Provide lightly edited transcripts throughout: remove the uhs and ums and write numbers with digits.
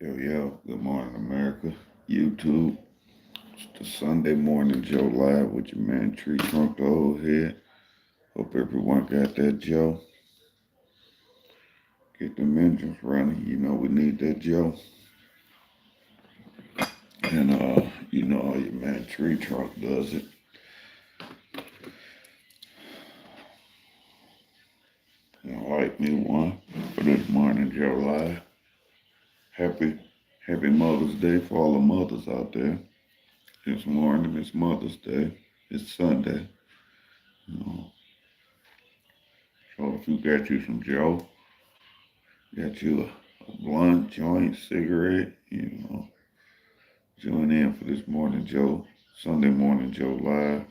Yo, good morning, America. YouTube. It's the Sunday morning Joe Live with your man Tree Trunk the old head. Hope everyone got that Joe. Get them engines running. You know we need that Joe. And you know how your man Tree Trunk does it. Like me one for this morning Joe Live. Happy Happy Mother's Day for all the mothers out there. This morning it's Mother's Day. It's Sunday. You know, so if you got you some Joe, got you a blunt, joint, cigarette, join in for this morning Joe, Sunday morning Joe Live.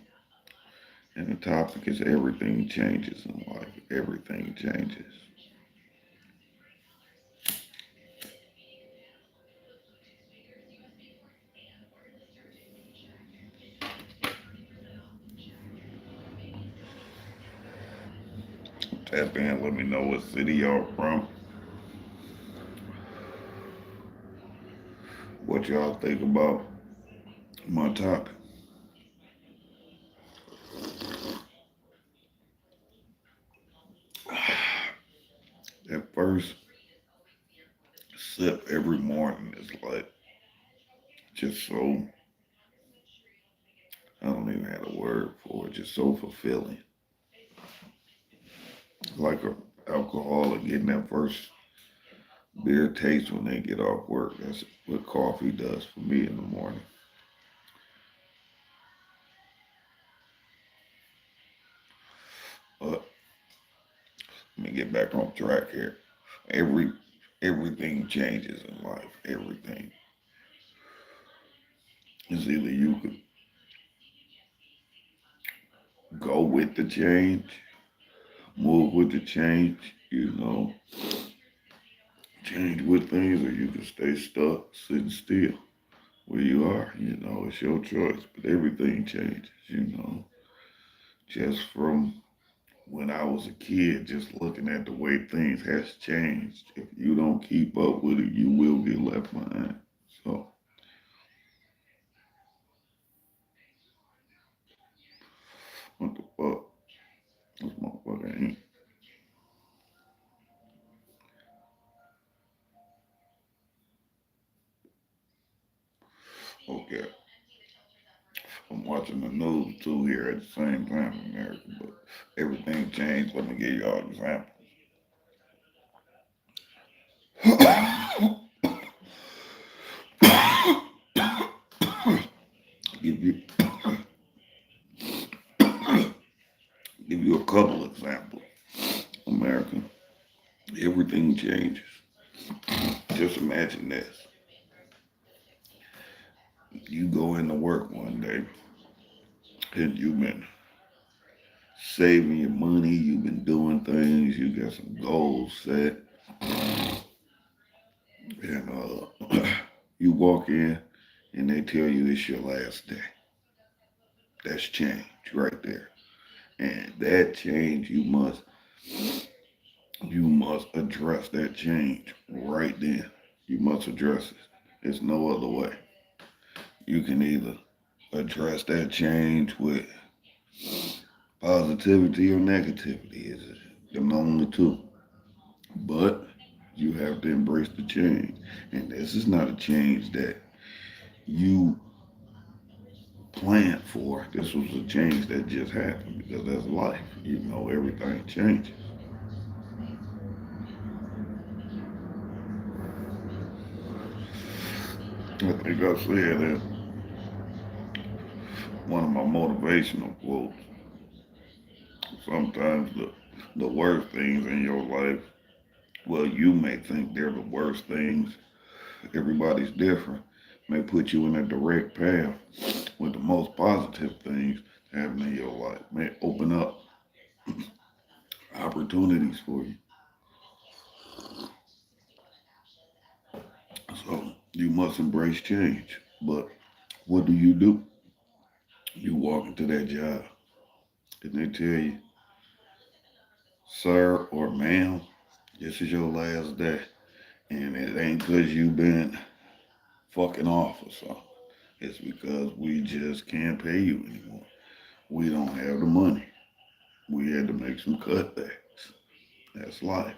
And the topic is everything changes in life. Everything changes. Tap in, let me know what city y'all from, what y'all think about my topic. That first sip every morning is like just so, I don't even have a word for it, just so fulfilling. Like a alcoholic getting that first beer taste when they get off work. That's what coffee does for me in the morning. But let me get back on track here. Every Everything changes in life. Everything. It's either you could go with the change, move with the change, change with things, or you can stay stuck, sitting still where you are. It's your choice. But everything changes. Just from when I was a kid, just looking at the way things has changed. If you don't keep up with it, you will get left behind. So, what the fuck? This motherfucker ain't. Okay. I'm watching the news too here at the same time in America, but everything changed. Let me give y'all an example. give you give you a couple examples. America, everything changes. Just imagine this. You go into work one day and you've been saving your money, you've been doing things, you got some goals set, and you walk in and they tell you it's your last day. That's change right there. And that change you must address that change right then. You must address it. There's no other way. You can either address that change with positivity or negativity. Is them only two. But you have to embrace the change. And this is not a change that you planned for. This was a change that just happened because that's life. Everything changes. I think I said that one of my motivational quotes. Sometimes the worst things in your life, well, you may think they're the worst things. Everybody's different. May put you in a direct path with the most positive things happening in your life. May open up opportunities for you. So you must embrace change. But what do? You walk into that job and they tell you, sir or ma'am, this is your last day. And it ain't because you been fucking off or something. It's because we just can't pay you anymore. We don't have the money. We had to make some cutbacks. That's life.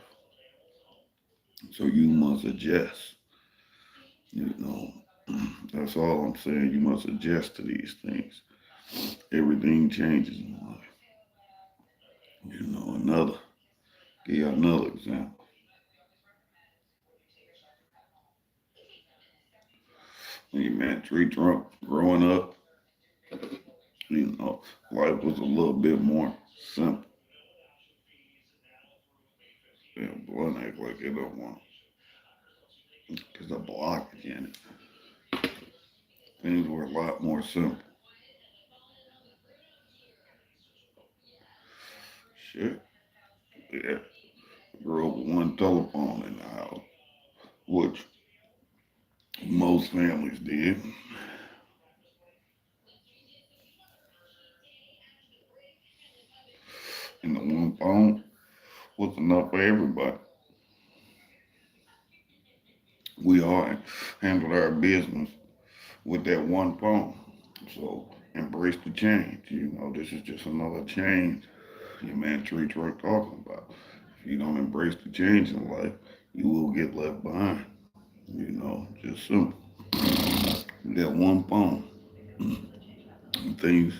So you must adjust. You know, that's all I'm saying. You must adjust to these things. Everything changes in life. You know, give you another example. When you met tree trunk growing up, you know, life was a little bit more simple. And blunt act like they don't want because a blockage in it. Things were a lot more simple. Shit. Yeah. Grew up with one telephone in the house, which most families did. And the one phone was enough for everybody. We all handled our business with that one phone. So embrace the change. You know, this is just another change your man Tree Truck talking about. If you don't embrace the change in life, you will get left behind. You know, just simple. That one phone. Things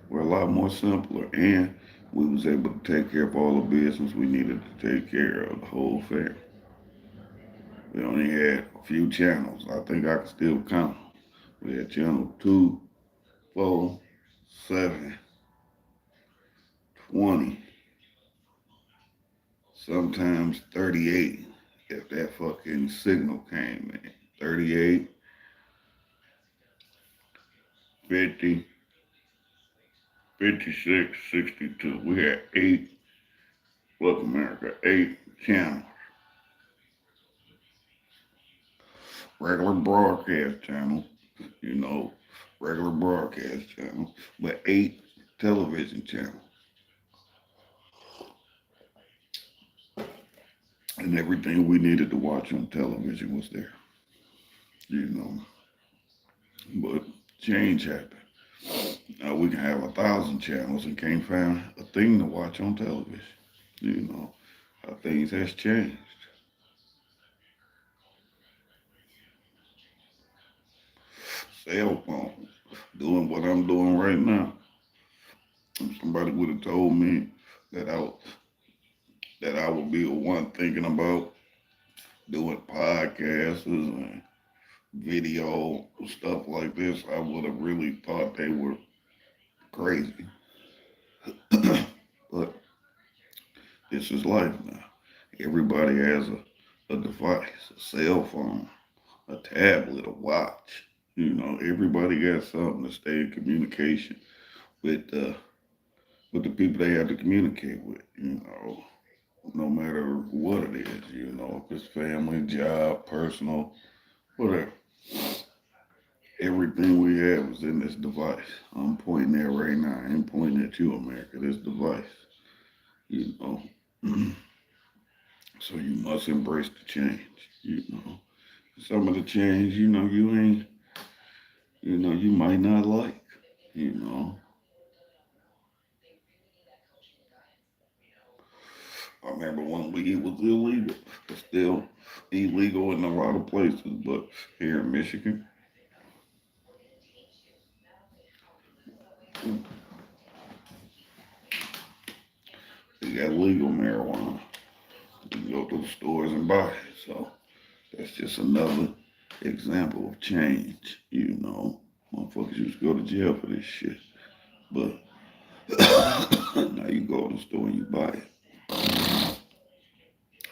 were a lot more simpler, and we was able to take care of all the business we needed to take care of the whole family. We only had a few channels. I think I can still count. We had channel 2, 4, 7, 20, sometimes 38 if that fucking signal came in. 38, 50, 56, 62. We had 8, look America, 8 channels. Regular broadcast channel, you know, regular broadcast channel, but 8 television channels. And everything we needed to watch on television was there, you know. But change happened. Now we can have 1,000 channels and can't find a thing to watch on television. You know, how things has changed. Cell phones, doing what I'm doing right now. If somebody would have told me that I would be the one thinking about doing podcasts and video stuff like this, I would have really thought they were crazy. But this is life now. Everybody has a device, a cell phone, a tablet, a watch. You know, everybody got something to stay in communication with with the people they have to communicate with. You know, no matter what it is. You know, if it's family, job, personal, whatever. Everything we have is in this device. I'm pointing at right now. I ain't pointing at you, America. This device. You know. So you must embrace the change. You know. Some of the change, you know, you ain't, you know, you might not like. You know. I remember when weed was illegal. It's still illegal in a lot of places, but here in Michigan, they got legal marijuana. You can go to the stores and buy it. So that's just another example of change. You know, motherfuckers used to go to jail for this shit, but now you go to the store and you buy it.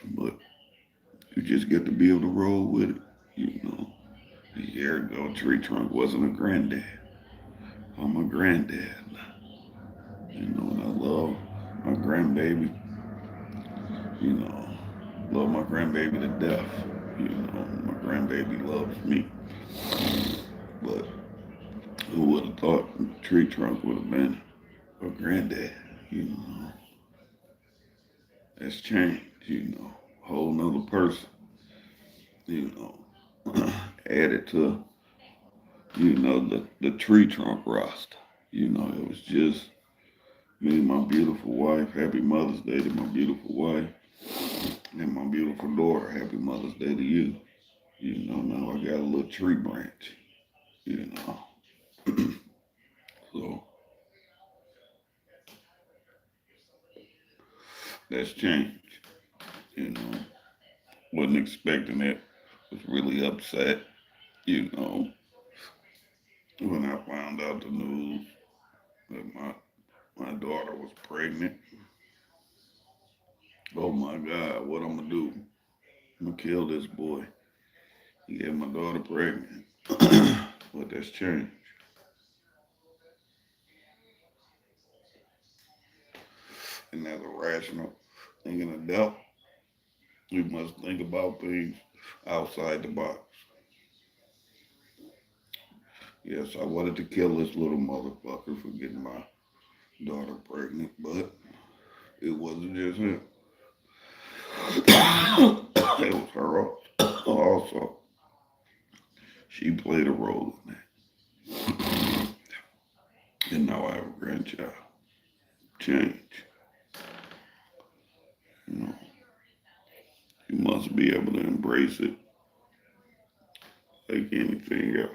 But you just get to be able to roll with it. You know, a year ago, Tree Trunk wasn't a granddad. I'm a granddad. You know, and I love my grandbaby. You know, love my grandbaby to death. You know, my grandbaby loves me. But who would have thought Tree Trunk would have been a granddad? You know, that's changed. You know, whole nother person. you know, added to, the tree trunk roster. It was just me and my beautiful wife. Happy Mother's Day to my beautiful wife and my beautiful daughter. Happy Mother's Day to you. Now I got a little tree branch, you know. So that's changed, you know. Wasn't expecting it. Was really upset, you know, when I found out the news that my daughter was pregnant. Oh my God, what I'm gonna do? I'm gonna kill this boy. He got my daughter pregnant. But that's changed. And as a rational thinking adult, we must think about things outside the box. Yes, I wanted to kill this little motherfucker for getting my daughter pregnant, but it wasn't just him. It was her also. She played a role in that. And now I have a grandchild. Change. You know, you must be able to embrace it like anything else.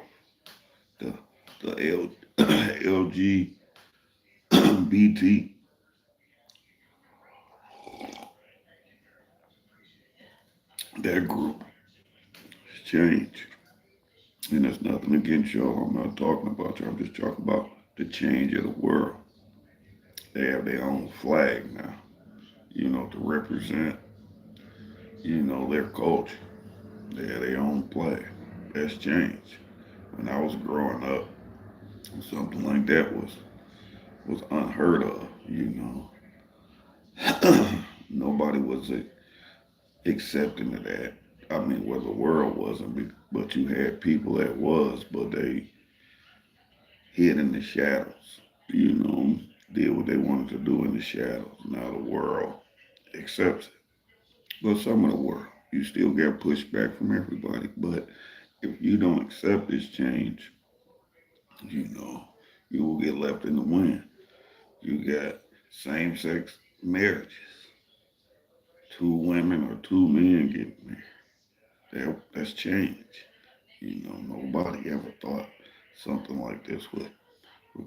The the LGBT that group has changed. And there's nothing against y'all. I'm not talking about y'all. I'm just talking about the change of the world. They have their own flag now, to represent, their culture. They have their own flag. That's changed. When I was growing up, something like that was unheard of, Nobody was accepting of that. I mean, well, the world wasn't, but you had people that was, but they hid in the shadows, you know, did what they wanted to do in the shadows. Now the world accepts it. But some of the world, you still get pushback from everybody. But if you don't accept this change, you know, you will get left in the wind. You got same sex marriages, two women or two men getting married. That's change. Nobody ever thought something like this would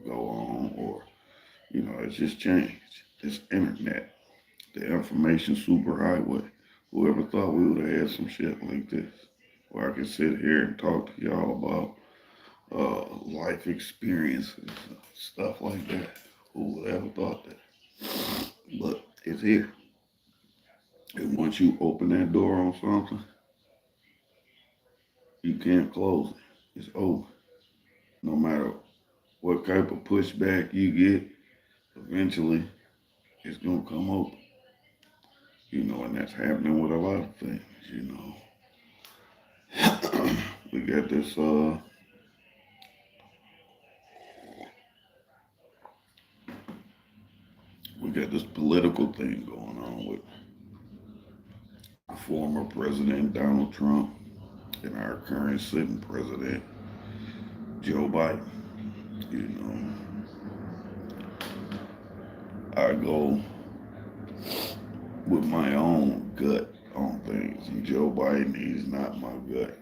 go on, or it's just changed. This internet, the information superhighway. Whoever thought we would have had some shit like this, where I could sit here and talk to y'all about life experiences, stuff like that. Who would ever thought that? But it's here. And once you open that door on something, you can't close it. It's over. No matter what type of pushback you get, eventually it's gonna come open. And that's happening with a lot of things. We got this political thing going on with former President Donald Trump and our current sitting president Joe Biden. You know, I go with my own gut on things, and Joe Biden, he's not my gut.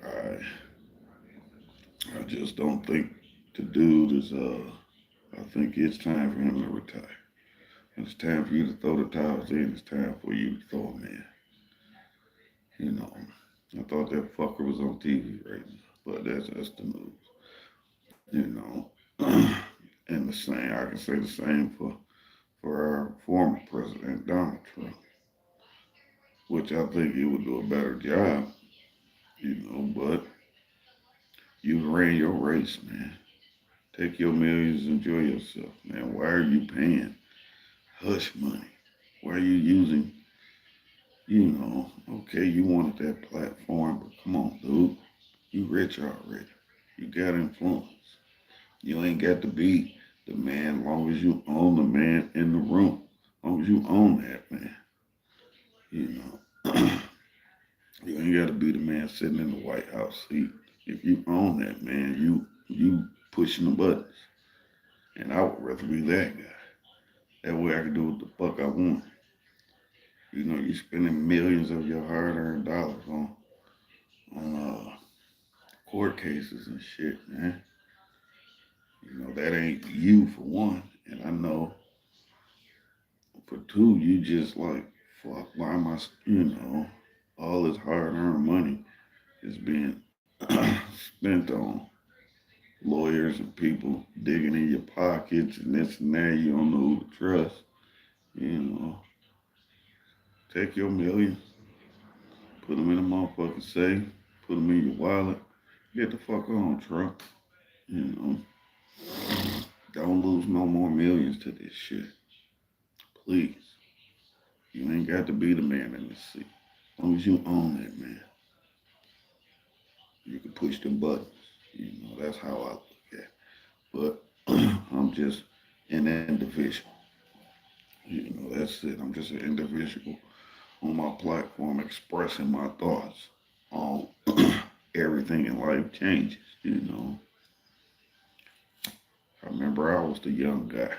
I just don't think the dude is. I think it's time for him to retire. It's time for you to throw the towels in. It's time for you to throw them in. You know, I thought that fucker was on TV right now, but that's the news. You know, and the same, I can say the same for our former president Donald Trump, which I think he would do a better job. But you ran your race, man. Take your millions, enjoy yourself, man. Why are you paying hush money? Why are you using, okay, you wanted that platform, but come on, dude. You rich already. You got influence. You ain't got to be the man as long as you own the man in the room. As long as you own that man. You know. You ain't gotta be the man sitting in the White House seat. If you own that, man, you pushing the buttons. And I would rather be that guy. That way I can do what the fuck I want. You know, you spending millions of your hard-earned dollars on court cases and shit, man. You know, that ain't you for one. And I know for two, you just like, fuck, why am I, all this hard-earned money is being spent on lawyers and people digging in your pockets and this and that. You don't know who to trust. You know, take your millions, put them in a motherfucking safe, put them in your wallet. Get the fuck on, Trump. You know, don't lose no more millions to this shit. Please. You ain't got to be the man in the seat. As long as you own that, man, you can push them buttons. You know, that's how I look at it. But I'm just an individual. You know, that's it. I'm just an individual on my platform expressing my thoughts on everything in life changes, you know. I remember I was the young guy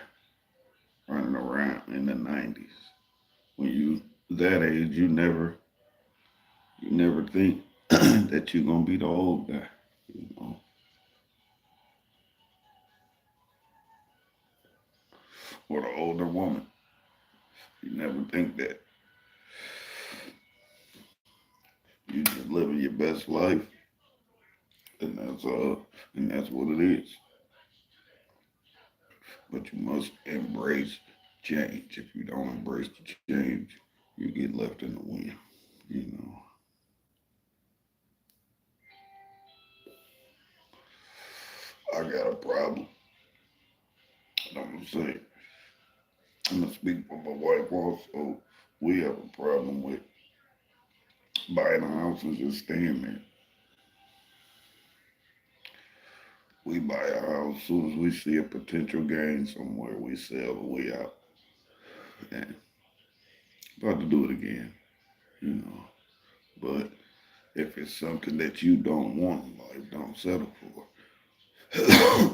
running around in the 90s. When you that age, you never think that you're gonna be the old guy, you know, or the older woman. You never think that. You just living your best life, and that's what it is. But you must embrace change. If you don't embrace the change, you get left in the wind. You know, I got a problem. I'm gonna say, I'm gonna speak for my wife also. We have a problem with buying a house and just staying there. We buy a house, as soon as we see a potential gain somewhere, we sell the way out. And about to do it again, you know. But if it's something that you don't want in life, don't settle for.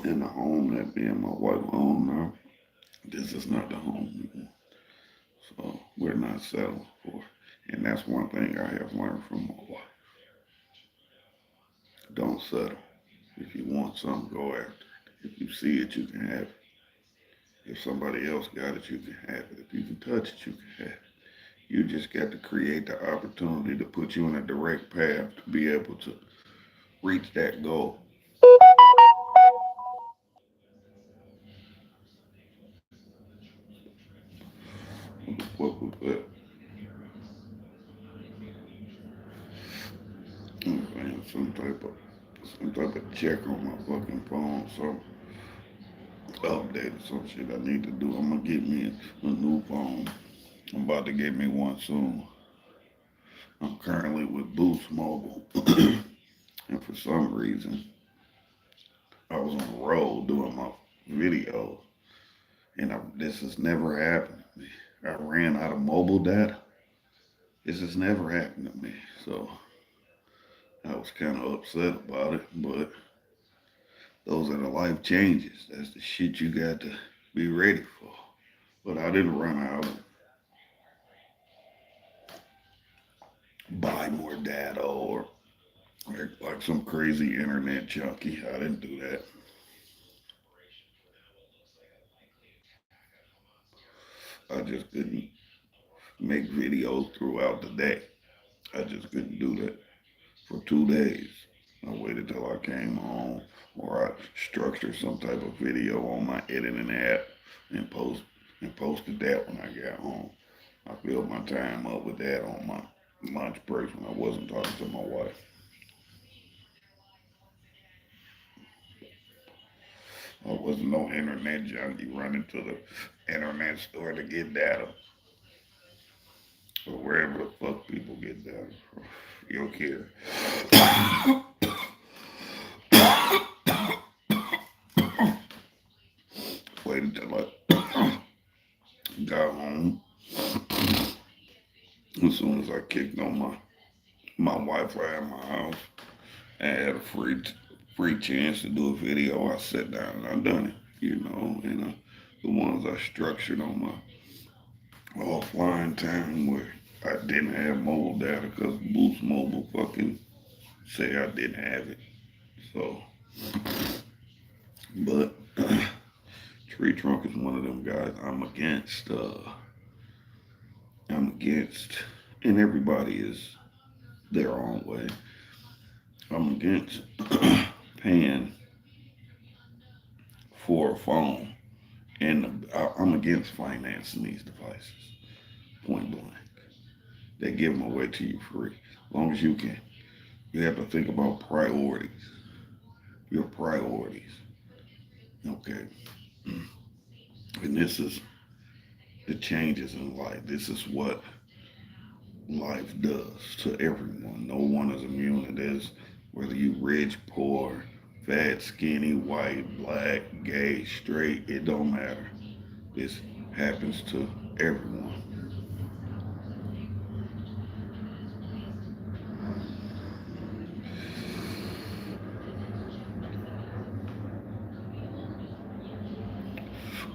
In the home that me and my wife own now, this is not the home we want. So we're not settling for it. And that's one thing I have learned from my wife. Don't settle. If you want something, go after it. If you see it, you can have it. If somebody else got it, you can have it. If you can touch it, you can have it. You just got to create the opportunity to put you in a direct path to be able to reach that goal. What was that? I'm saying some type of check on my fucking phone, some update or some shit I need to do. I'm gonna get me a new phone. I'm about to get me one soon. I'm currently with Boost Mobile, and for some reason, I was on the road doing my videos, and this has never happened to me. I ran out of mobile data. This has never happened to me, so I was kind of upset about it. But those are the life changes. That's the shit you got to be ready for. But I didn't run out and buy more data or like some crazy internet junkie. I didn't do that. I just couldn't make videos throughout the day. I just couldn't do that for 2 days. I waited till I came home or I structured some type of video on my editing app and posted that when I got home. I filled my time up with that on my lunch breaks when I wasn't talking to my wife. I wasn't no internet junkie running to the internet store to get data or wherever the fuck people get data from. You don't care. Waited till I got home. As soon as I kicked on my my Wi-Fi in my house. I had a free chance to do a video. I sat down and I done it. And the ones I structured on my offline time where I didn't have mobile data because Boost Mobile fucking say I didn't have it. So, but Tree Trunk is one of them guys I'm against. I'm against, and everybody is their own way. I'm against paying for a phone, and I'm against financing these devices. Point blank, they give them away to you free, as long as you can. You have to think about priorities. Your priorities, okay? And this is the changes in life. This is what life does to everyone. No one is immune to this, whether you rich, poor, fat, skinny, white, black, gay, straight, it don't matter. This happens to everyone.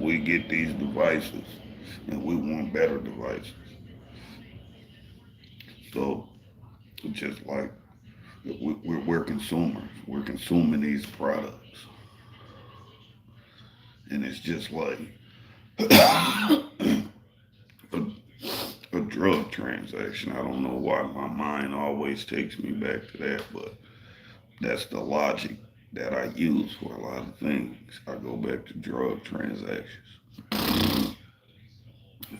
We get these devices and we want better devices. So it's just like we're consumers. We're consuming these products. And it's just like a, a drug transaction. I don't know why my mind always takes me back to that, but that's the logic that I use for a lot of things. I go back to drug transactions.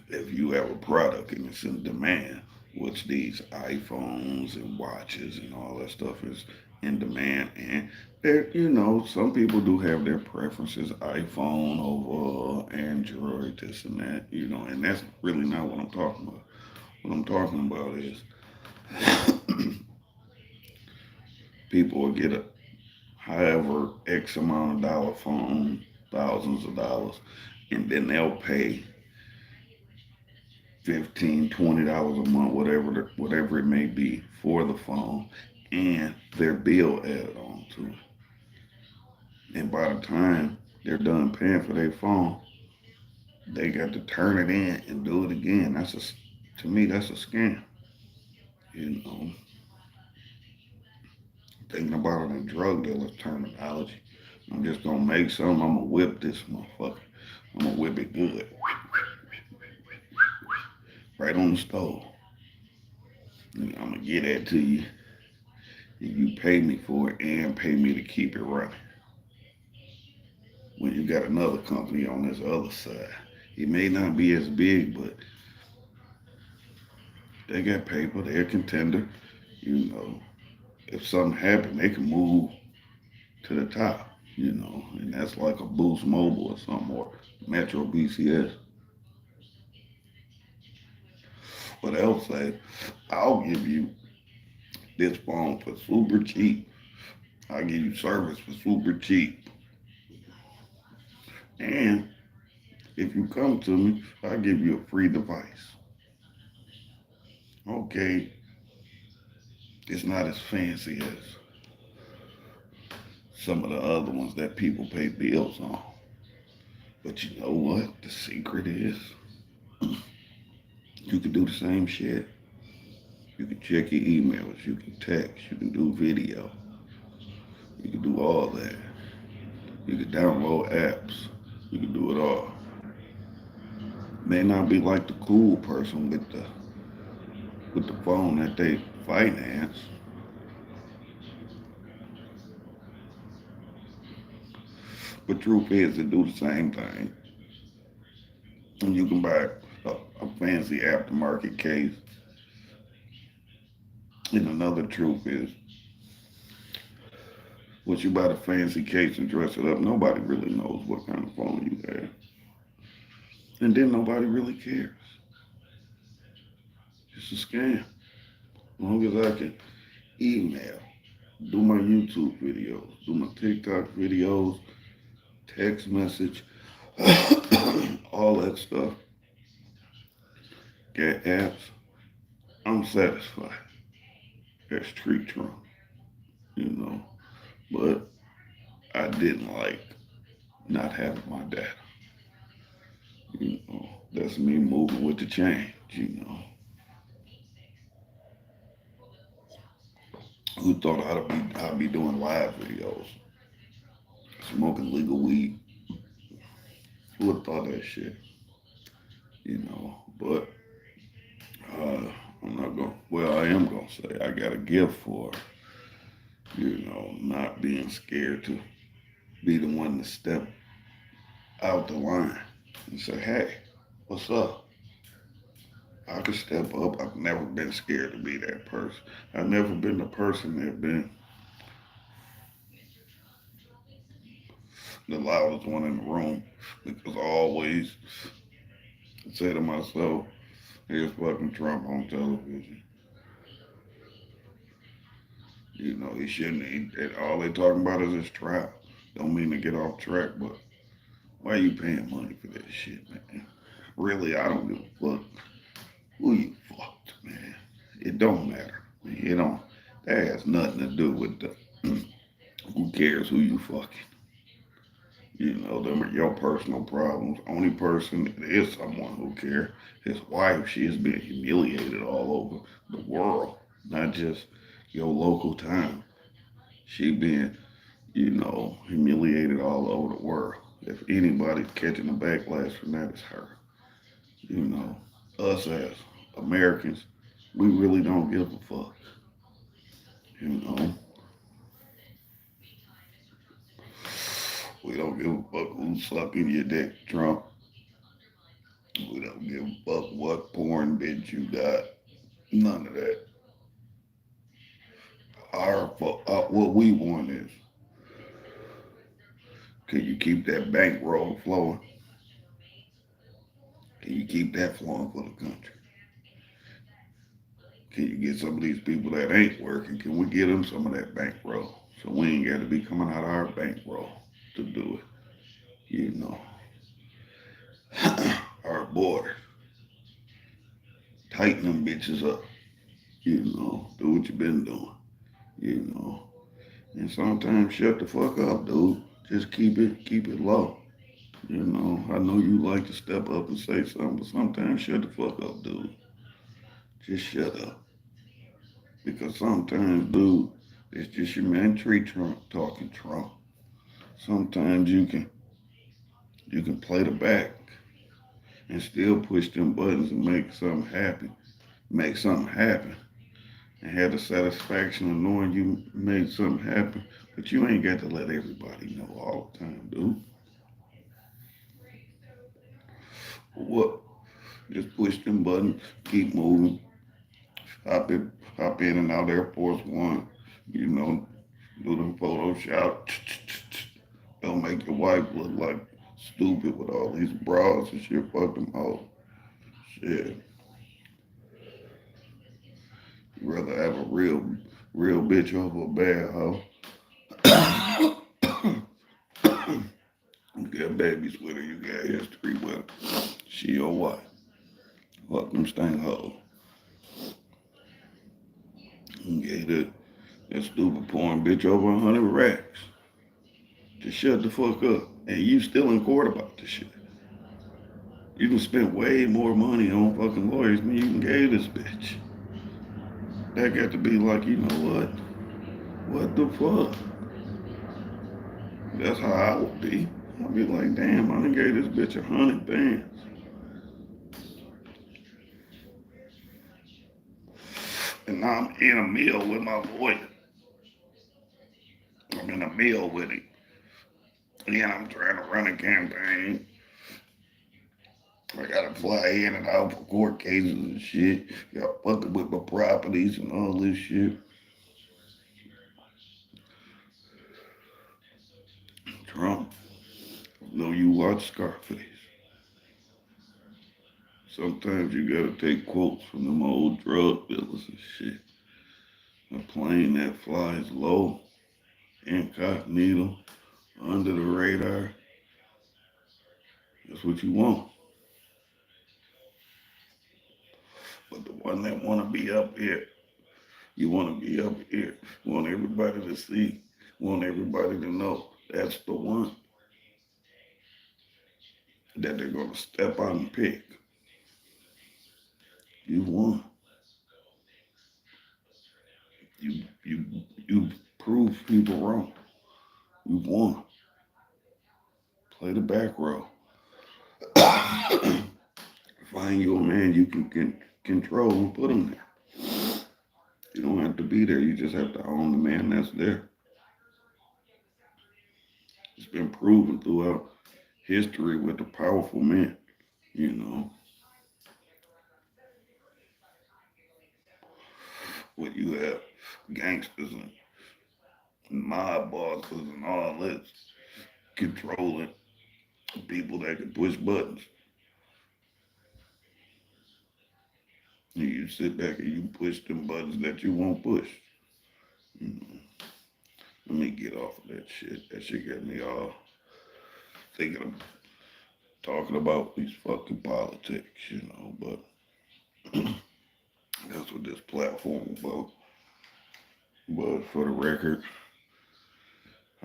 If you have a product and it's in demand, which these iPhones and watches and all that stuff is in demand, and some people do have their preferences, iPhone over Android, this and that, and that's really not what I'm talking about. What I'm talking about is people will get a however X amount of dollar phone, thousands of dollars, and then they'll pay 15, $20 a month, whatever it may be for the phone, and their bill added on to it. And by the time they're done paying for their phone, they got to turn it in and do it again. To me, that's a scam. You know, thinking about it in drug dealer terminology. I'm just gonna make something. I'm gonna whip this motherfucker. I'm gonna whip it good, right on the stove. And I'm gonna get that to you, and you pay me for it, and pay me to keep it running. When you got another company on this other side, it may not be as big, but they got paper. They're a contender. You know, if something happened, they can move to the top. And that's like a Boost Mobile or something, or Metro BCS. But they'll say, I'll give you this phone for super cheap. I'll give you service for super cheap. And if you come to me, I'll give you a free device. Okay, it's not as fancy as some of the other ones that people pay bills on. But you know what? The secret is you can do the same shit. You can check your emails, you can text, you can do video, you can do all that. You can download apps, you can do it all. May not be like the cool person with the phone that they finance, but truth is they do the same thing. And you can buy a fancy aftermarket case. And another truth is, once you buy the fancy case and dress it up, nobody really knows what kind of phone you have. And then nobody really cares. It's a scam. As long as I can email, do my YouTube videos, do my TikTok videos, text message, all that stuff, get apps, I'm satisfied. That's street Trump, you know. But I didn't like not having my data. You know, that's me moving with the change. You know, who thought I'd be doing live videos, smoking legal weed? Who would have thought that shit? You know, but uh, I'm not going. Well, I am gonna say I got a gift for, not being scared to be the one to step out the line and say, "Hey, what's up?" I could step up. I've never been scared to be that person. I've never been the person that been the loudest one in the room because I always say to myself, "Here's fucking Trump on television." You know, he shouldn't. All they talking about is his trial. Don't mean to get off track, but why are you paying money for that shit, man? Really, I don't give a fuck who you fucked, man. It don't matter. It don't. That has nothing to do with the. Who cares who you fucking? You know, them are your personal problems. Only person that is someone who cares, his wife, she is being humiliated all over the world, not just your local town. She being, humiliated all over the world. If anybody's catching the backlash from that, it's her. You know, us as Americans, we really don't give a fuck. You know, we don't give a fuck who's sucking your dick, Trump. We don't give a fuck what porn bitch you got. None of that. What we want is, can you keep that bankroll flowing? Can you keep that flowing for the country? Can you get some of these people that ain't working? Can we get them some of that bankroll? So we ain't got to be coming out of our bankroll to do it. You know, our border, tighten them bitches up. You know, do what you been doing. You know, and sometimes shut the fuck up, dude. Just keep it low. You know, I know you like to step up and say something, but sometimes shut the fuck up, dude. Just shut up. Because sometimes, dude, it's just your man tree trunk talking Trump. Sometimes you can play the back and still push them buttons and make something happen, and have the satisfaction of knowing you made something happen. But you ain't got to let everybody know all the time, dude. What? Just push them buttons, keep moving, hop in, hop in and out Air Force One. You know, do them Photoshop. Don't make your wife look like stupid with all these bras and shit. Fuck them all. Shit. You rather have a real bitch over a bad hoe. You got babies with her. You got history with her. She your wife. Fuck them stank hoes. You gave that stupid porn bitch over 100 racks. Just shut the fuck up. And you still in court about this shit. You can spend way more money on fucking lawyers than you can gave this bitch. That got to be like, you know what? What the fuck? That's how I would be. I'd be like, damn, I done gave this bitch 100 bands. And now I'm in a meal with my lawyer. I'm in a meal with him. And I'm trying to run a campaign. I gotta fly in and out for court cases and shit. Y'all fucking with my properties and all this shit. Trump, I know you watch Scarface. Sometimes you gotta take quotes from them old drug dealers and shit. A plane that flies low, incognito, under the radar, that's what you want. But the one that wanna be up here You want to be up here. Want everybody to see. Want everybody to know that's the one that they're gonna step out and pick. You won. You prove people wrong. You won. Play the back row. Find you a man you can control and put him there. You don't have to be there. You just have to own the man that's there. It's been proven throughout history with the powerful men. You know, where you have gangsters and mob bosses and all this controlling people that can push buttons. And you sit back and you push them buttons that you won't push. You know, let me get off of that shit. That shit got me all thinking of talking about these fucking politics, but that's what this platform about. But for the record,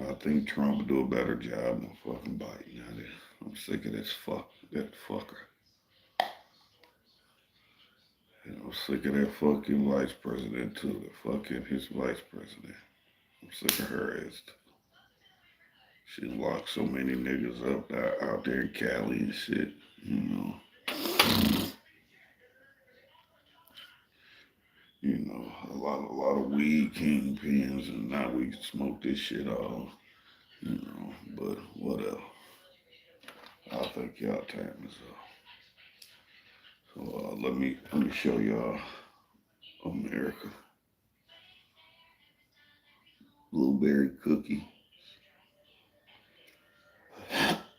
I think Trump would do a better job than fucking Biden. I'm sick of that fucker. I'm sick of that fucking vice president too. The fucking his vice president. I'm sick of her ass. She locked so many niggas up out there in Cali and shit. You know, a lot of weed kingpins, and now we smoke this shit all. But whatever. I think y'all time is up. So let me show y'all America blueberry cookie.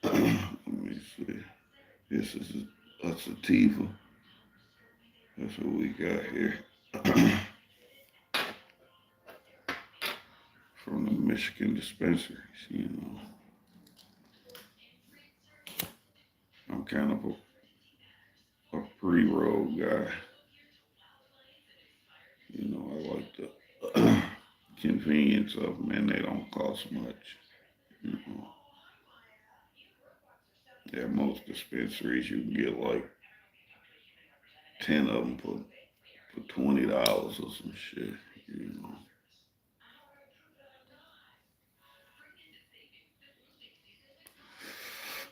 Let me see. This is a sativa. That's what we got here. From the Michigan dispensaries. I'm kind of a pre-roll guy. I like the convenience of them, and they don't cost much. You know, at most dispensaries, you can get like 10 of them for $20 or some shit. You know,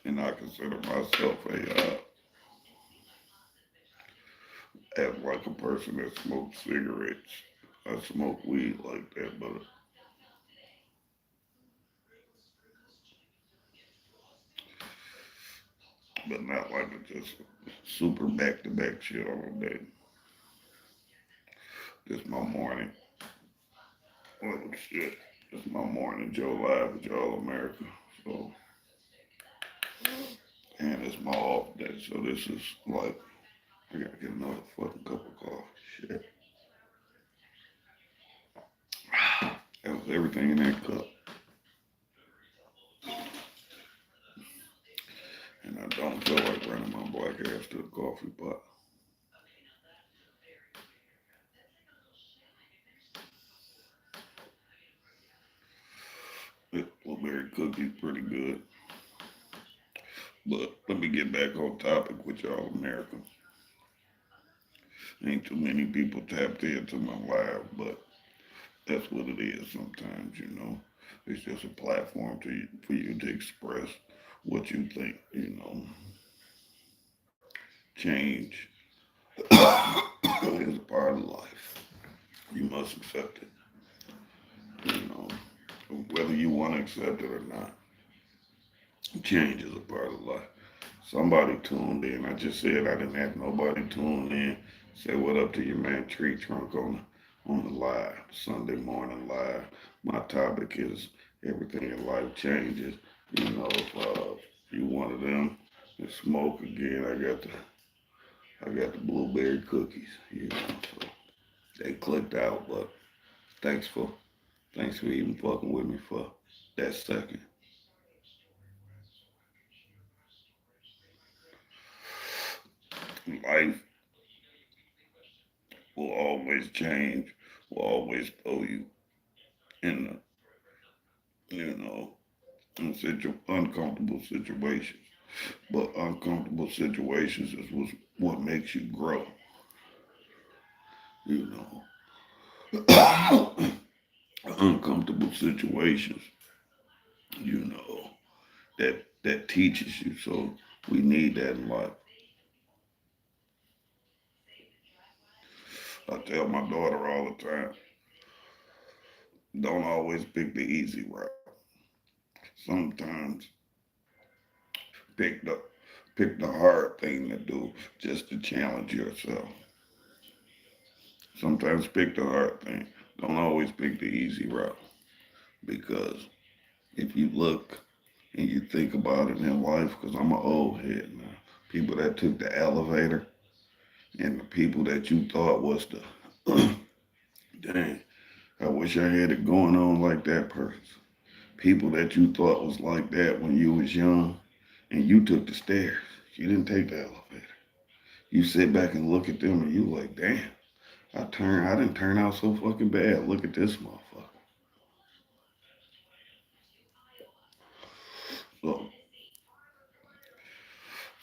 and I consider myself as like a person that smokes cigarettes. I smoke weed like that, but not like a just super back to back shit all day. This my morning. Well, shit. This my morning Joe Live with Y'all America. So, and it's my off day. So this is like, I gotta get another fucking cup of coffee. Shit. That was everything in that cup. And I don't feel like running my black ass to the coffee pot. This blueberry cookie's pretty good. But let me get back on topic with y'all America. Ain't too many people tapped into my live, but that's what it is sometimes. It's just a platform for you to express what you think, Change is a part of life. You must accept it, you know, whether you want to accept it or not. Change is a part of life. Somebody tuned in. I just said I didn't have nobody tune in. Say what up to your man Tree Trunk on the live, Sunday morning live. My topic is everything in life changes. If you one of them that smoke again, I got the blueberry cookies. So they clicked out, but thanks for thanks for even fucking with me for that second. Life will always change will always throw you in the, in uncomfortable situations. But uncomfortable situations is what makes you grow, you know. Uncomfortable situations, you know, that teaches you. So we need that in life. I tell my daughter all the time, don't always pick the easy route. Sometimes pick the pick the hard thing to do just to challenge yourself. Sometimes pick the hard thing. Don't always pick the easy route because if you look and you think about it in life, because I'm an old head now, people that took the elevator and the people that you thought was the dang, I wish I had it going on like that person. People that you thought was like that when you was young and you took the stairs. You didn't take the elevator. You sit back and look at them and you like, damn, I didn't turn out so fucking bad. Look at this motherfucker. So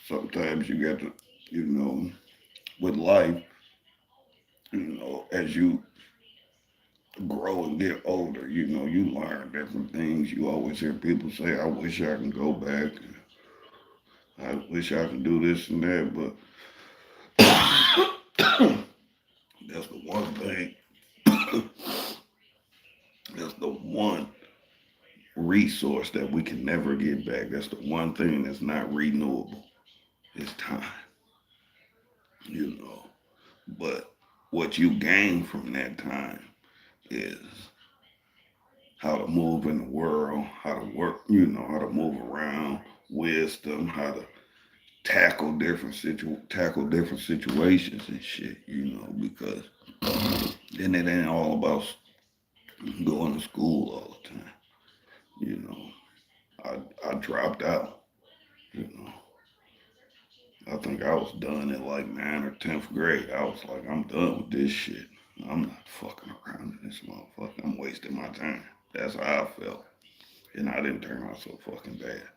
sometimes you got to, you know, with life, as you grow and get older, you learn different things. You always hear people say, I wish I can go back. I wish I could do this and that, but that's the one thing, that's the one resource that we can never get back. That's the one thing that's not renewable. It's time, you know. But what you gain from that time is how to move in the world, how to work, how to move around, wisdom, how to tackle different situations and shit, because then it ain't all about going to school all the time, you know. I dropped out, you know. I think I was done at like 9th or 10th grade. I was like, I'm done with this shit. I'm not fucking around in this motherfucker. I'm wasting my time. That's how I felt. And I didn't turn out so fucking bad.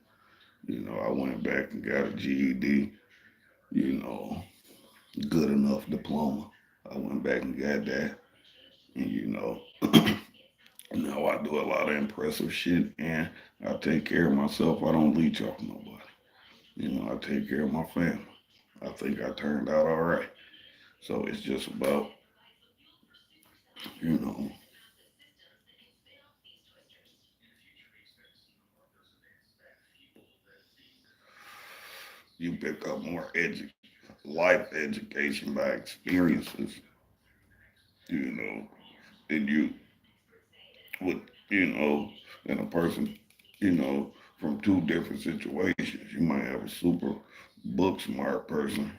I went back and got a GED, you know, good enough diploma. I went back and got that. And, now I do a lot of impressive shit and I take care of myself. I don't leech off nobody. I take care of my family. I think I turned out all right. So it's just about, you know, you pick up more life education by experiences, you know, than you would, you know, than a person, from two different situations. You might have a super book smart person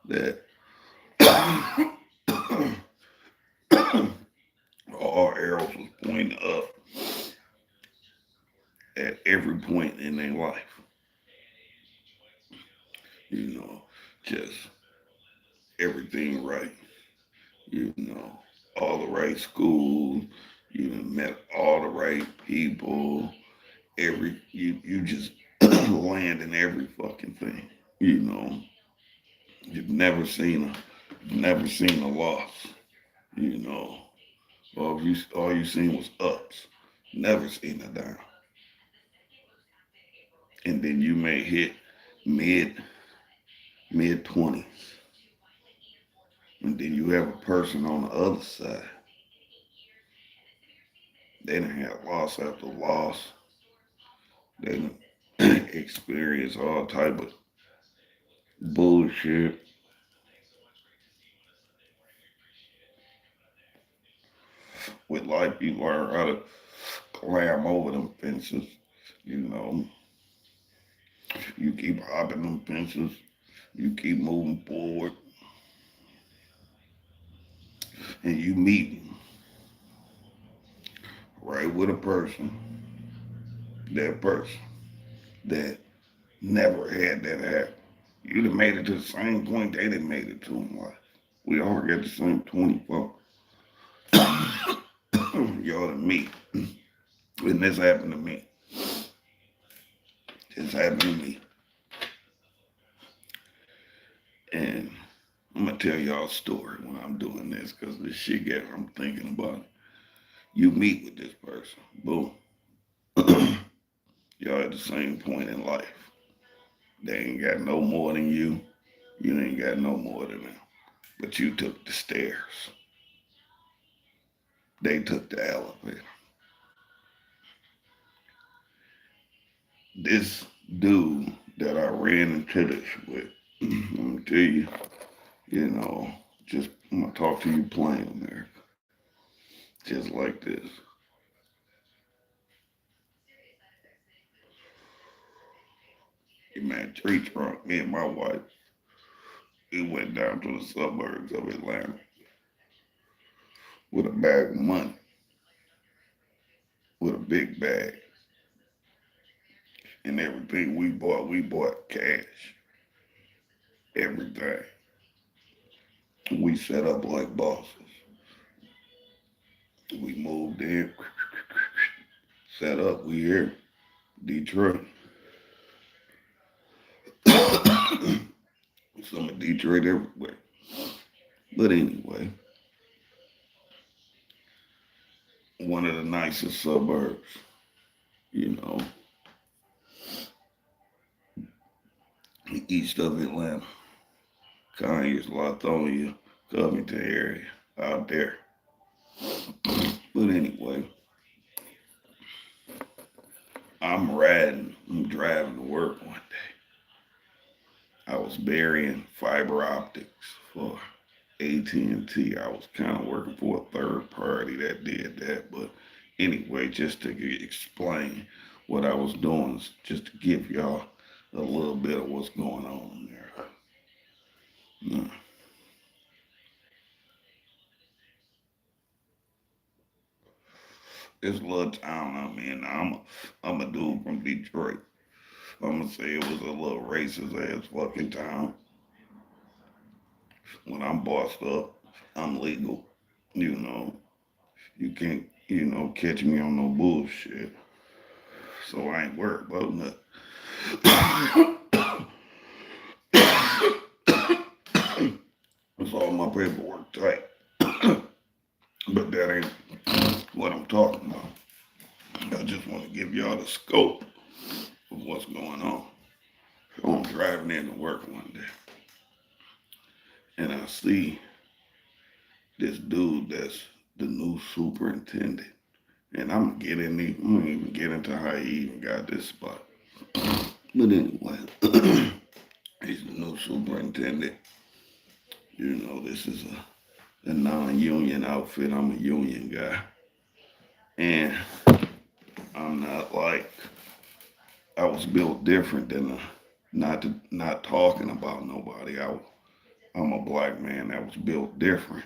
that all arrows was pointing up at every point in their life, you know, just everything right, you know, all the right schools, you done met all the right people, you just land in every fucking thing, you know. You've never seen a loss, you know. All you seen was ups, never seen a down. And then you may hit mid mid 20s, and then you have a person on the other side. They done had loss after loss. They done experience all type of bullshit. With life, you learn how to climb over them fences. You know, you keep hopping them fences. You keep moving forward, and you meet right with a person, that person that never had that happen. You'd have made it to the same point they done made it to in life. We all got the same 24. Y'all and me. And this happened to me. This happened to me. And I'm gonna tell y'all a story when I'm doing this, because this shit got I'm thinking about it. You meet with this person, boom. Y'all at the same point in life. They ain't got no more than you. You ain't got no more than them. But you took the stairs. They took the elevator. This dude that I ran into this with, I'm gonna tell you, you know, just I'm gonna talk to you plain, America. Just like this. Your man tree trunk, me and my wife, we went down to the suburbs of Atlanta with a bag of money, with a big bag. And everything we bought cash. Everything. We set up like bosses. We moved in, set up, we here, Detroit. Some of Detroit everywhere. But anyway, one of the nicest suburbs, you know, east of Atlanta, Conyers, Latonia, Covington area, out there. But anyway, I'm driving to work one day. I was burying fiber optics for AT&T. I was kind of working for a third party that did that. But anyway, just to explain what I was doing, just to give y'all a little bit of what's going on there. Now, this little town I'm in, I'm a dude from Detroit. I'm gonna say it was a little racist ass fucking town. When I'm bossed up, I'm legal. You know, you can't, catch me on no bullshit. So I ain't worried about nothing. It's all my paperwork tight. But that ain't what I'm talking about. I just want to give y'all the scope of what's going on. So I'm driving into work one day and I see this dude that's the new superintendent. And I'm gonna even get into how he even got this spot. But anyway, he's the new superintendent. You know, this is a non-union outfit. I'm a union guy. And I'm not like I was built different than not talking about nobody. I'm a black man that was built different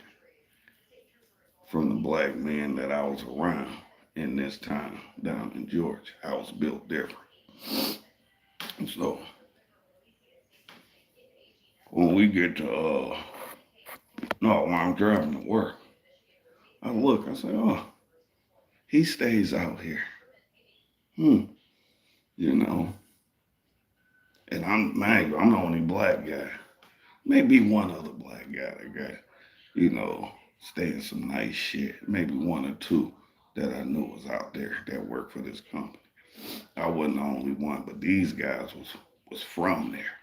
from the black men that I was around in this town down in Georgia. I was built different. So when we get to no, when I'm driving to work, I look, I say, oh, he stays out here. Hmm, you know. And I'm the only black guy. Maybe one other black guy that got, stay in some nice shit. Maybe one or two that I knew was out there that worked for this company. I wasn't the only one, but these guys was from there.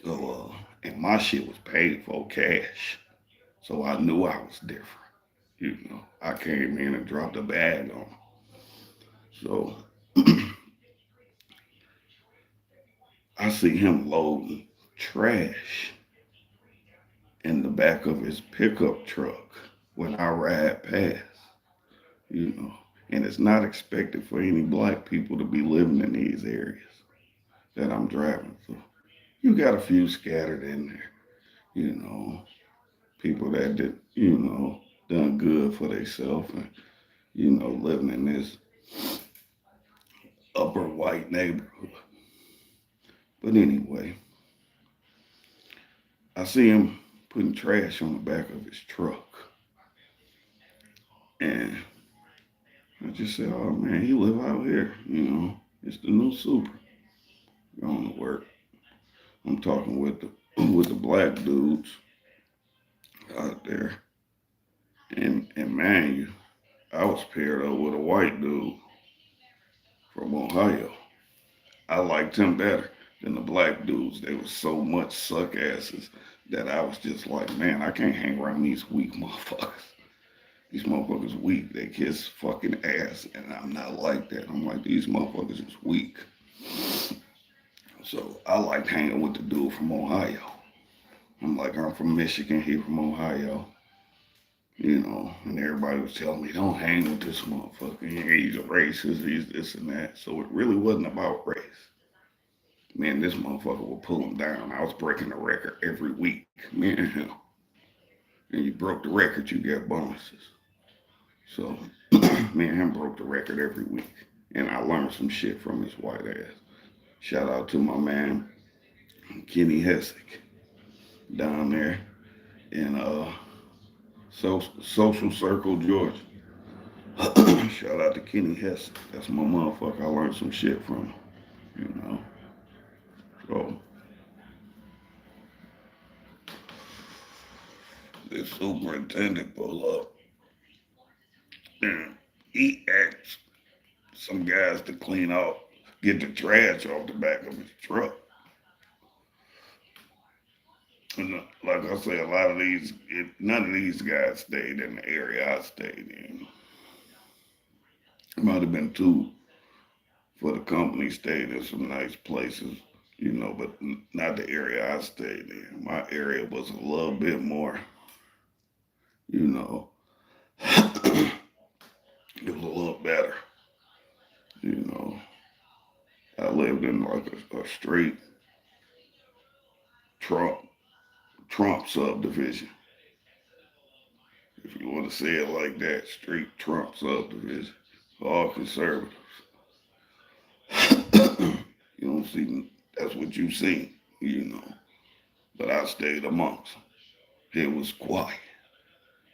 So and my shit was paid for cash. So I knew I was different. I came in and dropped a bag on them. So I see him loading trash in the back of his pickup truck when I ride past, you know. And it's not expected for any black people to be living in these areas that I'm driving through. You got a few scattered in there, you know, people that did, done good for themselves and, living in this upper white neighborhood. But anyway, I see him putting trash on the back of his truck. And I just said, oh man, he live out here, It's the new super. Going to work. I'm talking with the with the black dudes out there. And man, I was paired up with a white dude from Ohio. I liked him better than the black dudes. They were so much suck asses that I was just like, man, I can't hang around these weak motherfuckers. These motherfuckers weak. They kiss fucking ass, and I'm not like that. I'm like, these motherfuckers is weak. So I liked hanging with the dude from Ohio. I'm like, I'm from Michigan, he from Ohio. And everybody was telling me, don't hang with this motherfucker. He's a racist, he's this and that. So it really wasn't about race. Man, this motherfucker would pull him down. I was breaking the record every week, me and him. And you broke the record, you get bonuses. So me and him broke the record every week. And I learned some shit from his white ass. Shout out to my man, Kenny Hessick, down there in Social Circle, Georgia. Shout out to Kenny Hessick. That's my motherfucker. I learned some shit from him, you know. So the superintendent pull up and he asked some guys to clean out, get the trash off the back of his truck. And like I say, none of these guys stayed in the area I stayed in. It might have been two for the company stayed in some nice places, but not the area I stayed in. My area was a little bit more, you know, it was a little better, you know. I lived in like a straight Trump subdivision. If you want to say it like that, straight Trump subdivision. All conservatives. You don't see, that's what you see, But I stayed amongst them. It was quiet.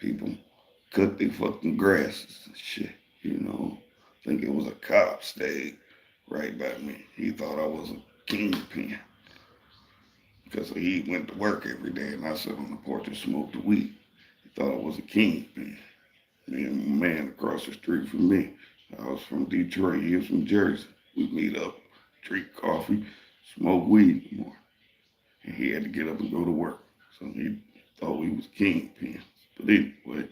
People cut their fucking grasses and shit, I think it was a cop stayed right by me. He thought I was a kingpin. Because he went to work every day and I sat on the porch and smoked the weed. He thought I was a kingpin. Me and my man across the street from me. I was from Detroit, he was from Jersey. We'd meet up, drink coffee, smoke weed more. And he had to get up and go to work. So he thought we was kingpins. But anyway,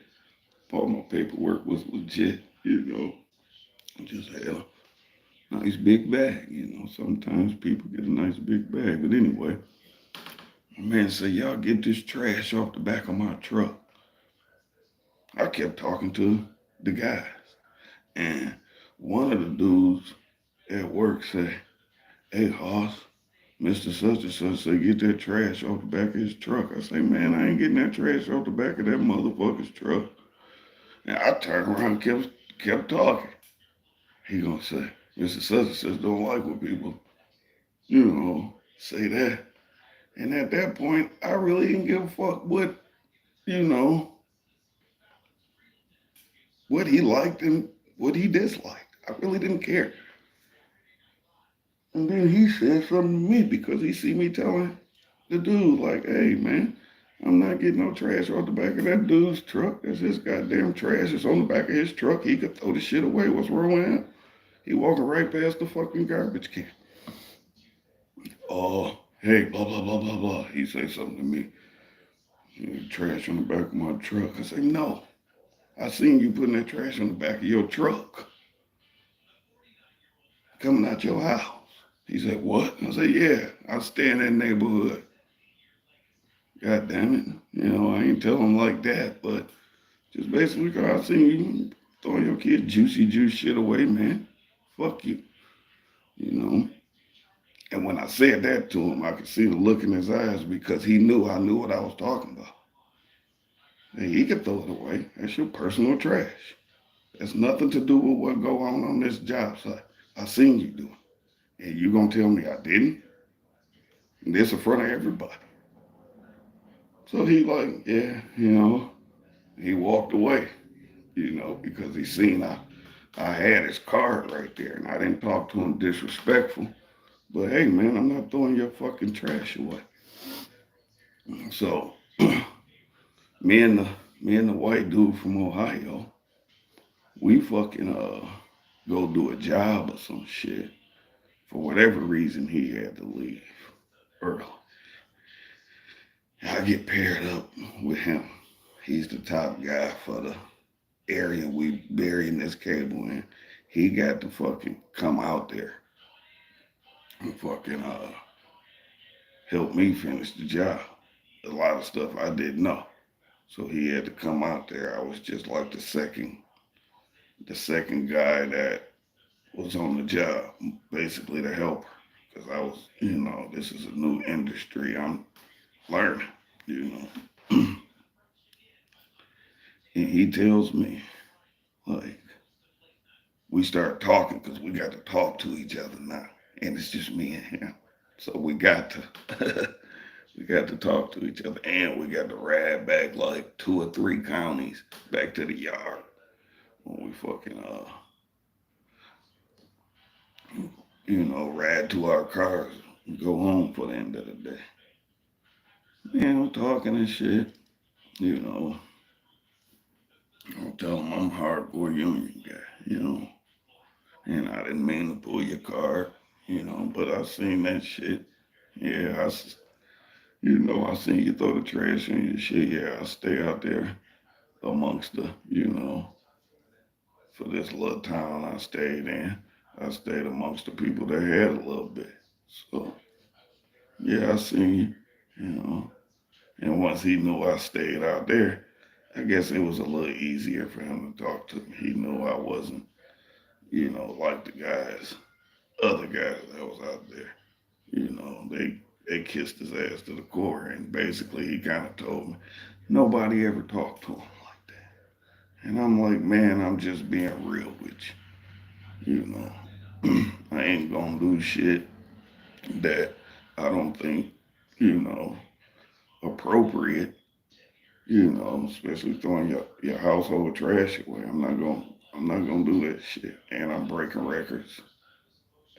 all my paperwork was legit, Just had a nice big bag, Sometimes people get a nice big bag. But anyway, my man said, y'all get this trash off the back of my truck. I kept talking to the guys. And one of the dudes at work said, hey, Hoss, Mr. Such and Such said, get that trash off the back of his truck. I say, man, I ain't getting that trash off the back of that motherfucker's truck. And I turned around and kept talking. He gonna say, Mr. Such and Such don't like when people, say that. And at that point, I really didn't give a fuck what he liked and what he disliked. I really didn't care. And then he said something to me because he see me telling the dude, like, hey, man, I'm not getting no trash off the back of that dude's truck. That's his goddamn trash. It's on the back of his truck. He could throw the shit away. What's wrong with him? He walking right past the fucking garbage can. Oh, hey, blah, blah, blah, blah, blah. He say something to me. Trash on the back of my truck. I say, no. I seen you putting that trash on the back of your truck. Coming out your house. He said, what? I said, yeah, I stay in that neighborhood. God damn it. I ain't tell him like that, but just basically because I seen you throwing your kid juicy juice shit away, man. Fuck you. And when I said that to him, I could see the look in his eyes because he knew I knew what I was talking about. Hey, he could throw it away. That's your personal trash. That's nothing to do with what go on this job site. I seen you do it. And you gonna tell me I didn't? And this in front of everybody. So he like, yeah, he walked away, because he seen I had his card right there, and I didn't talk to him disrespectful. But hey, man, I'm not throwing your fucking trash away. So me and the me and the white dude from Ohio, we fucking go do a job or some shit. For whatever reason, he had to leave early. I get paired up with him. He's the top guy for the area we burying this cable in. He got to fucking come out there and fucking help me finish the job. A lot of stuff I didn't know. So he had to come out there. I was just like the second guy that was on the job, basically the helper. Because I was, this is a new industry. I'm learning, you know. And he tells me, like, we start talking because we got to talk to each other now. And it's just me and him. So we got to we got to talk to each other, and we got to ride back like 2 or 3 counties back to the yard when we fucking ride to our cars and go home for the end of the day. Man, I'm talking and shit, you know. I'll tell them I'm a hardcore union guy, and I didn't mean to pull your card, but I seen that shit. Yeah, I seen you throw the trash in your shit. Yeah, I stay out there amongst for this little town I stayed in. I stayed amongst the people that had a little bit. So, yeah, I seen you. And once he knew I stayed out there, I guess it was a little easier for him to talk to me. He knew I wasn't, like the other guys that was out there. They kissed his ass to the core, and basically he kind of told me nobody ever talked to him like that. And I'm like, man, I'm just being real with you. I ain't gonna do shit that I don't think, you know, appropriate. Especially throwing your household trash away. I'm not gonna do that shit. And I'm breaking records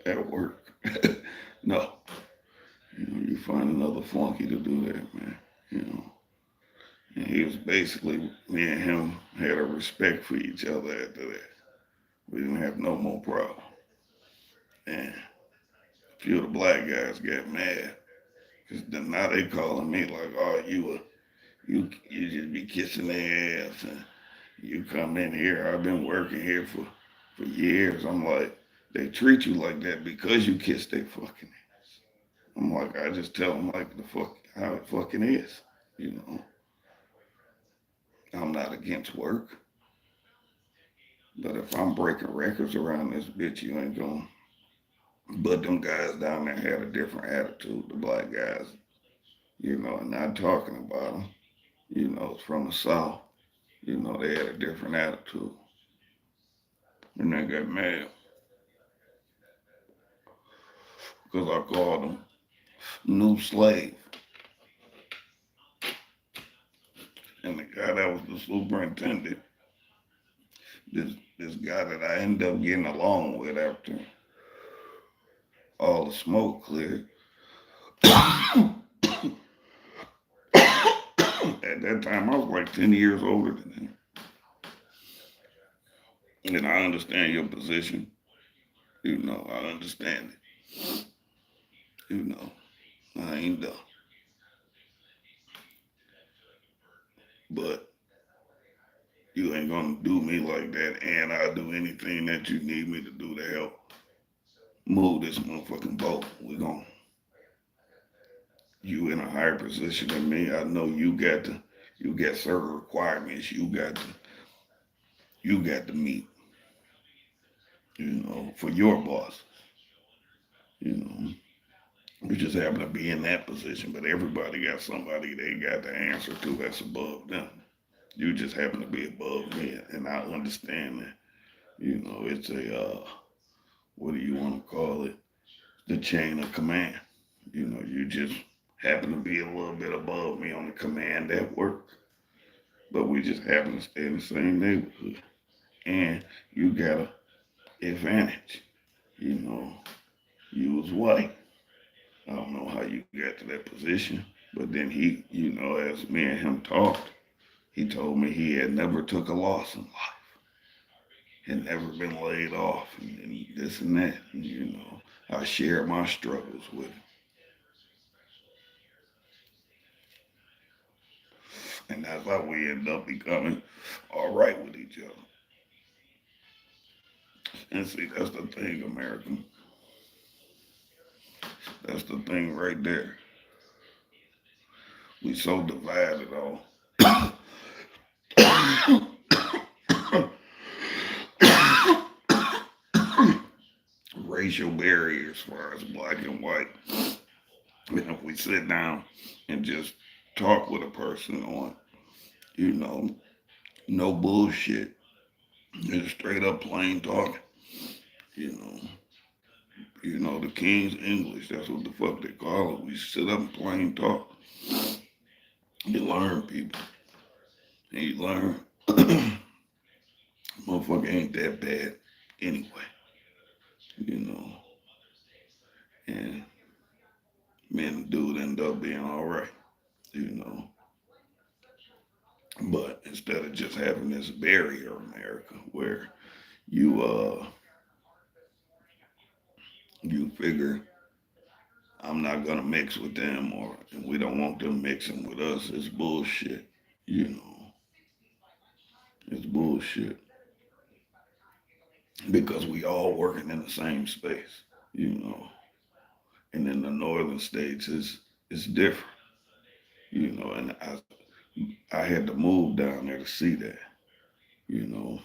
at work. No. You find another flunky to do that, man. You know. And he was basically me and him had a respect for each other after that. We didn't have no more problem. And a few of the black guys got mad. Cause now they calling me like, oh, you just be kissing their ass and you come in here. I've been working here for years. I'm like, they treat you like that because you kiss their fucking ass. I'm like, I just tell them like the fuck how it fucking is. You know, I'm not against work, but if I'm breaking records around this bitch, you ain't going. But them guys down there had a different attitude. The black guys, and not talking about them. It's from the south. They had a different attitude, and they got mad because I called them new slave. And the guy that was the superintendent, this guy that I ended up getting along with after all the smoke cleared. At that time, I was like 10 years older than him. And I understand your position. I understand it. I ain't dumb. But you ain't gonna do me like that, and I'll do anything that you need me to do to help move this motherfucking boat. You in a higher position than me. I know you got certain requirements you got to meet, for your boss. You know. We just happen to be in that position, but everybody got somebody they got to answer to that's above them. You just happen to be above me, and I understand that. It's what do you want to call it? The chain of command. You just happen to be a little bit above me on the command at work, but we just happen to stay in the same neighborhood. And you got a advantage, you know. You was white. I don't know how you got to that position, but then he, as me and him talked, he told me he had never took a loss in life, had never been laid off, and this and that. And, I shared my struggles with him, and that's how we end up becoming all right with each other. And see, that's the thing, American. That's the thing right there. We so divided on racial barriers as far as black and white. And if we sit down and just talk with a person on, you know, no bullshit, just straight up plain talking, you know, the King's English, that's what the fuck they call it. We sit up and plain talk. You learn people. And you learn motherfucker ain't that bad anyway, you know. And me and the dude end up being all right, you know. But instead of just having this barrier, America, where you you figure I'm not gonna mix with them, or and we don't want them mixing with us, it's bullshit. You know, it's bullshit because we all working in the same space. You know, and in the northern states, it's different. You know, and I had to move down there to see that. You know,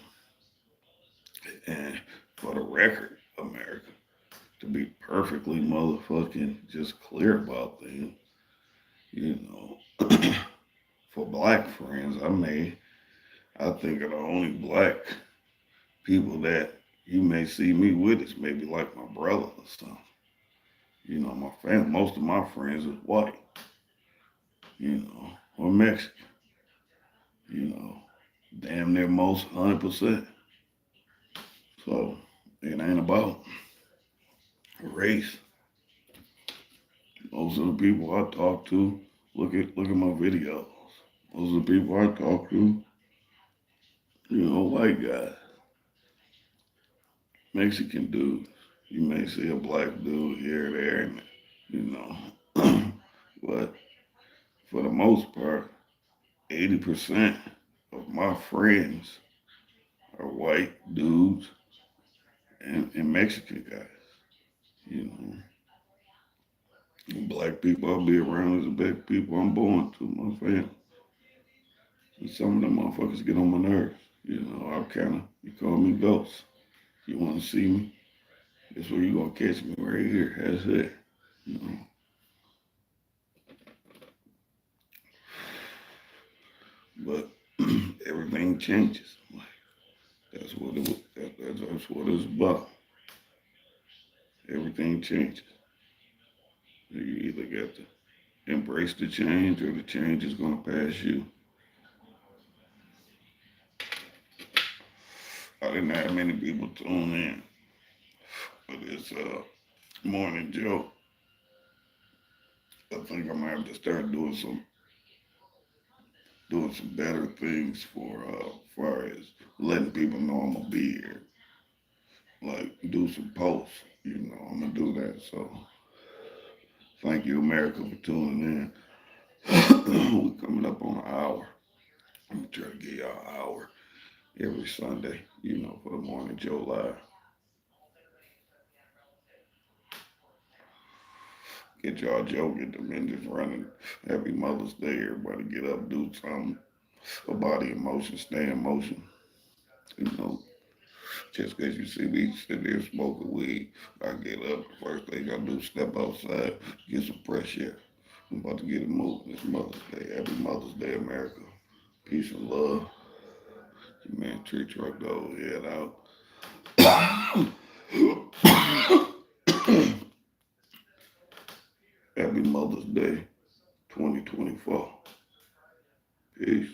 and for the record, America, to be perfectly motherfucking just clear about things, you know, for black friends, I think of the only black people that you may see me with is maybe like my brother or something. You know, my family, most of my friends is white, or Mexican, you know, damn near most 100%. So it ain't about race. Most of the people I talk to, look at my videos. Most of the people I talk to, white guys, Mexican dudes. You may see a black dude here or there, and you know, but for the most part, 80% of my friends are white dudes and Mexican guys. You know, black people I'll be around is the black people I'm born to, my family. And some of them motherfuckers get on my nerves. You call me ghost. You want to see me? That's where you gonna catch me right here. That's it. You know. But everything changes. Like, that's what it's about. Everything changes. You either got to embrace the change or the change is gonna pass you. I didn't have many people tune in, but it's morning joke. I think I'm gonna have to start doing some better things for far as letting people know I'm gonna be here. Like do some posts. I'm gonna do that. So thank you, America, for tuning in. We're coming up on an hour. I'm gonna try to give y'all an hour every Sunday, for the morning Joe Live. Get y'all Joe, get the engines running. Happy Mother's Day. Everybody get up, do something. A body in motion, stay in motion. You know, just because you see me sitting there smoking weed, I get up. The first thing I do is step outside, get some fresh air. I'm about to get it moving. It's Mother's Day. Happy Mother's Day, America. Peace and love. Your man Tree Truck Dog head out. Happy Mother's Day. 2024. Peace.